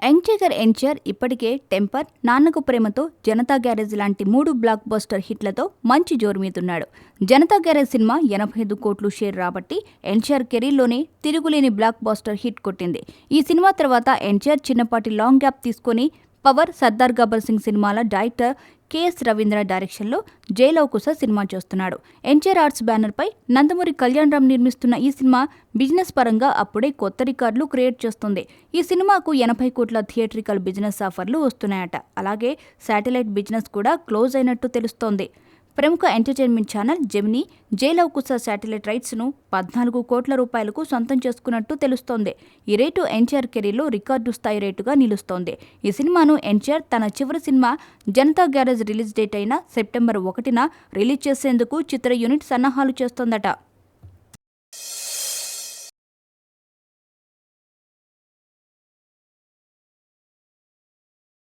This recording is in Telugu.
ఎన్టీఆర్ ఇప్పటికే టెంపర్, నాన్నకు ప్రేమతో, జనతా గ్యారేజ్ లాంటి 3 బ్లాక్ బస్టర్ హిట్లతో మంచి జోరు మీదున్నాడు. జనతా గ్యారేజ్ సినిమా 85 కోట్లు షేర్ రాబట్టి ఎన్టీఆర్ కెరీర్లోనే తిరుగులేని బ్లాక్ బస్టర్ హిట్ కొట్టింది. ఈ సినిమా తర్వాత ఎన్టీఆర్ చిన్నపాటి లాంగ్ గ్యాప్ తీసుకుని పవర్, సర్దార్ గబ్బర్ సింగ్ సినిమాల డైరెక్టర్ కెఎస్ రవీంద్ర డైరెక్షన్లో జైలవకుశ సినిమా చేస్తున్నాడు. ఎన్టీఆర్ ఆర్ట్స్ బ్యానర్పై నందమూరి కళ్యాణ్ రామ్ నిర్మిస్తున్న ఈ సినిమా బిజినెస్ పరంగా అప్పుడే కొత్త రికార్డులు క్రియేట్ చేస్తుంది. ఈ సినిమాకు 80 కోట్ల థియేట్రికల్ బిజినెస్ ఆఫర్లు వస్తున్నాయట. అలాగే శాటిలైట్ బిజినెస్ కూడా క్లోజ్ అయినట్టు తెలుస్తోంది. ప్రముఖ entertainment channel Gemini Jai Lava Kusa satellite రైట్స్ను 14 కోట్ల రూపాయలకు సొంతం చేసుకున్నట్టు తెలుస్తోంది. ఈ రేటు ఎన్టీఆర్ కెరీర్లో రికార్డు స్థాయి రేటుగా నిలుస్తోంది. ఈ సినిమాను ఎన్టీఆర్ తన చివరి cinema Janata garage release date అయిన సెప్టెంబర్ 1న రిలీజ్ చేసేందుకు చిత్ర యూనిట్ సన్నాహాలు చేస్తోందట.